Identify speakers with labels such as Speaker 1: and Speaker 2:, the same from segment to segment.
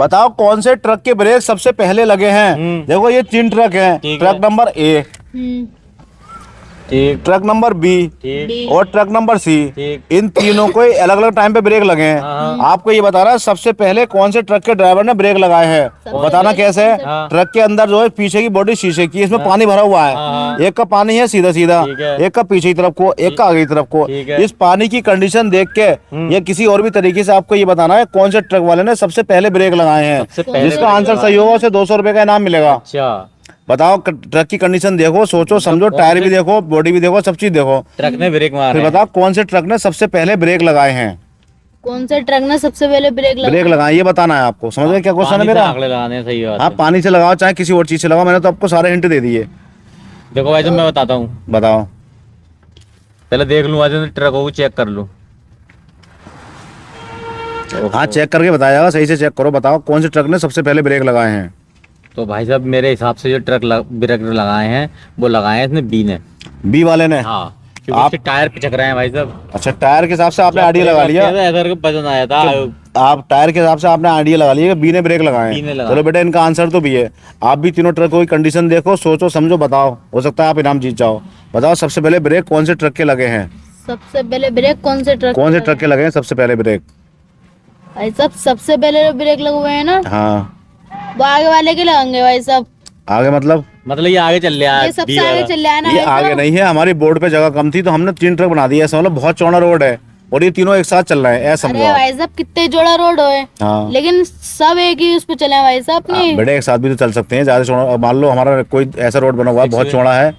Speaker 1: बताओ कौन से ट्रक के ब्रेक सबसे पहले लगे हैं। देखो ये 3 ट्रक हैं। ट्रक नंबर ए,
Speaker 2: ठीक,
Speaker 1: ट्रक नंबर बी
Speaker 2: ठीक,
Speaker 1: और ट्रक नंबर सी।
Speaker 2: ठीक।
Speaker 1: इन तीनों को अलग अलग टाइम पे ब्रेक लगे हैं। आपको ये बताना है सबसे पहले कौन से ट्रक के ड्राइवर ने ब्रेक लगाए हैं। बताना कैसे है। ट्रक के अंदर जो है पीछे की बॉडी शीशे की, इसमें पानी भरा हुआ है। एक का पानी है सीधा सीधा, एक का पीछे की तरफ को, एक का आगे की तरफ को। इस पानी की कंडीशन देख के या किसी और भी तरीके से आपको ये बताना है कौन से ट्रक वाले ने सबसे पहले ब्रेक लगाए हैं। जिसका आंसर सही होगा उसे 200 रुपए का इनाम मिलेगा।
Speaker 2: अच्छा,
Speaker 1: बताओ ट्रक की कंडीशन देखो, सोचो समझो, टायर भी देखो, बॉडी भी देखो, सब चीज देखो।
Speaker 2: ट्रक ने ब्रेक मारा
Speaker 1: फिर
Speaker 2: है।
Speaker 1: बताओ कौन से ट्रक ने सबसे पहले ब्रेक लगाए हैं।
Speaker 3: कौन से ट्रक ने सबसे पहले ब्रेक
Speaker 1: लगाए ये बताना है आपको। समझ गए क्या क्वेश्चन है
Speaker 2: पानी से
Speaker 1: मेरा।
Speaker 2: आंकड़े लगाने हैं, सही बात
Speaker 1: हाँ
Speaker 2: है।
Speaker 1: पानी से लगाओ चाहे किसी और चीज से लगाओ, मैंने तो आपको सारे हिंट दे दिए।
Speaker 2: देखो भाई साहब मैं बताता हूँ,
Speaker 1: बताओ।
Speaker 2: पहले देख लूँ आज ट्रकों को चेक कर लूँ।
Speaker 1: हाँ चेक करके बताया जाएगा, सही से चेक करो। बताओ कौन से ट्रक ने सबसे पहले ब्रेक लगाए हैं।
Speaker 2: तो भाई साहब मेरे हिसाब से जो ब्रेक लगाए हैं वो लगाए हैं इसने बी ने।
Speaker 1: बी वाले ने।
Speaker 2: हाँ, क्योंकि
Speaker 1: आप-
Speaker 2: उसके टायर पिचक रहे हैं भाई साहब।
Speaker 1: अच्छा टायर के हिसाब से आपने आइडिया लगा लिया।
Speaker 2: ऐसा पसंद आया था।
Speaker 1: आप टायर के हिसाब से आपने आइडिया लगा लिया कि बी ने ब्रेक लगाए
Speaker 2: बी ने
Speaker 1: हैं।
Speaker 2: लगाए।
Speaker 1: चलो बेटा इनका आंसर तो बी है। आप भी तीनों ट्रकों की कंडीशन देखो, सोचो समझो, बताओ। हो सकता है आप इनाम जीत जाओ। बताओ सबसे पहले ब्रेक कौन से ट्रक के लगे हैं।
Speaker 3: सबसे पहले ब्रेक कौन से
Speaker 1: ट्रक के लगे हैं सबसे पहले ब्रेक।
Speaker 3: भाई साहब सबसे पहले ब्रेक लगे हुए हैं ना,
Speaker 1: हाँ
Speaker 3: वो आगे वाले के लगेंगे भाई साहब।
Speaker 1: आगे मतलब
Speaker 2: ये आगे चल रहा है।
Speaker 3: ये सबसे आगे चल रहा है ना
Speaker 1: ये
Speaker 3: भाई
Speaker 1: आगे
Speaker 3: साहब।
Speaker 1: नहीं है। हमारी बोर्ड पे जगह कम थी तो हमने 3 ट्रक बना दिए। ऐसा मतलब बहुत चौड़ा रोड है और ये तीनों एक साथ चल रहे हैं, ऐसा
Speaker 3: अरे
Speaker 1: समझो आप।
Speaker 3: भाई साहब कितने जोड़ा रोड हो है,
Speaker 1: हाँ
Speaker 3: लेकिन सब एक ही उस पे चले हैं भाई साहब अपने।
Speaker 1: बेटे एक साथ भी तो चल सकते हैं। ज्यादा चौड़ा मान लो हमारा कोई ऐसा रोड बना हुआ है बहुत चौड़ा है।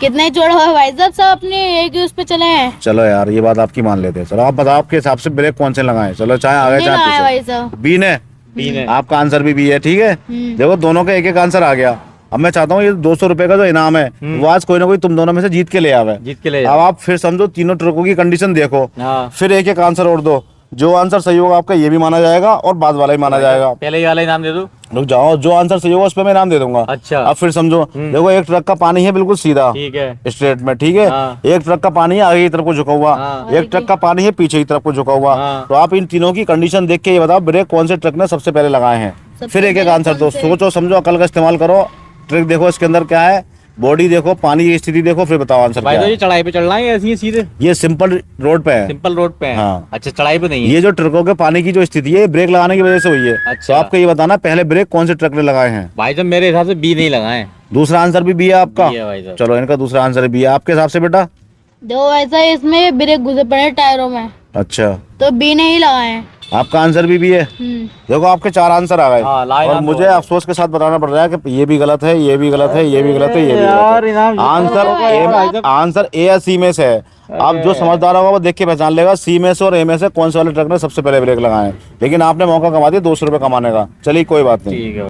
Speaker 3: कितना ही जोड़ा हुआ है भाई साहब, सब अपने एक ही उस पे चले हैं।
Speaker 1: चलो यार ये बात आपकी मान लेते हैं। चलो आप बताओ आपके हिसाब से ब्रेक कौन से लगाए। चलो चाहे आगे
Speaker 3: नहीं
Speaker 1: चाहे
Speaker 3: लगाया
Speaker 1: पीछे।
Speaker 3: भाई साहब।
Speaker 1: बी ने। आपका आंसर भी बी है, ठीक है। देखो दोनों का एक एक आंसर आ गया। अब मैं चाहता हूँ ये 200 रुपए का जो इनाम है वो आज कोई ना कोई तुम दोनों में से जीत के ले आवे।
Speaker 2: जीत के ले
Speaker 1: अब आप फिर समझो तीनों ट्रकों की कंडीशन देखो,
Speaker 2: हाँ।
Speaker 1: फिर एक एक आंसर और दो। जो आंसर सही होगा आपका ये भी माना जाएगा और बाद वाला ही माना जाएगा।
Speaker 2: पहले ये वाला इनाम दे दो।
Speaker 1: रुक जाओ, जो आंसर सही होगा उस पर मैं इनाम दे दूंगा।
Speaker 2: अच्छा।
Speaker 1: अब फिर समझो, देखो एक ट्रक का पानी है बिल्कुल सीधा
Speaker 2: ठीक है।
Speaker 1: स्ट्रेट में, ठीक है।
Speaker 2: हाँ।
Speaker 1: एक ट्रक का पानी है आगे की तरफ को झुका हुआ,
Speaker 2: हाँ।
Speaker 1: एक ट्रक का पानी है पीछे की तरफ को झुका हुआ।
Speaker 2: हाँ।
Speaker 1: तो आप इन तीनों की कंडीशन देख के ये बताओ ब्रेक कौन से ट्रक ने सबसे पहले लगाए हैं। फिर एक एक आंसर दो, सोचो समझो, अकल का इस्तेमाल करो। ट्रक देखो इसके अंदर क्या है, बॉडी देखो, पानी की स्थिति देखो, फिर बताओ आंसर
Speaker 2: भाई
Speaker 1: क्या
Speaker 2: तो
Speaker 1: है।
Speaker 2: ये चढ़ाई पे चलना है ऐसी है सीधे?
Speaker 1: ये सिंपल रोड पे है।
Speaker 2: सिंपल रोड पे है।
Speaker 1: हाँ।
Speaker 2: अच्छा चढ़ाई पे नहीं है।
Speaker 1: ये जो ट्रकों के पानी की जो स्थिति है ब्रेक लगाने की वजह से हुई है।
Speaker 2: अच्छा।
Speaker 1: तो आपको ये बताना पहले ब्रेक कौन से ट्रक ने लगाए हैं।
Speaker 2: भाई साहब मेरे हिसाब से बी नहीं लगाए।
Speaker 1: दूसरा आंसर भी बी है आपका।
Speaker 2: बी है भाई साहब।
Speaker 1: चलो इनका दूसरा आंसर भी है। आपके हिसाब से बेटा
Speaker 3: देखो भाई साहब इसमें ब्रेक घुसे पड़े हैं टायरों में,
Speaker 1: अच्छा
Speaker 3: तो बी ने ही लगाए हैं।
Speaker 1: आपका आंसर भी है। देखो आपके 4 आंसर आ गए
Speaker 2: हाँ, लाइन
Speaker 1: और
Speaker 2: आंसर
Speaker 1: मुझे
Speaker 2: हो गए।
Speaker 1: अफसोस के साथ बताना पड़ रहा है कि ये भी गलत है, ये भी गलत है, ये भी गलत है, ये भी
Speaker 2: यार,
Speaker 1: गलत है।
Speaker 2: इनाम
Speaker 1: आंसर ए या सी में से है। आप जो समझदार होगा वो देख के पहचान लेगा सी में से और ए में से कौन से वाले ट्रक ने सबसे पहले ब्रेक लगाए हैं। लेकिन आपने मौका कमा दिया 200 रुपये कमाने का। चलिए कोई बात नहीं।
Speaker 2: ठीक है।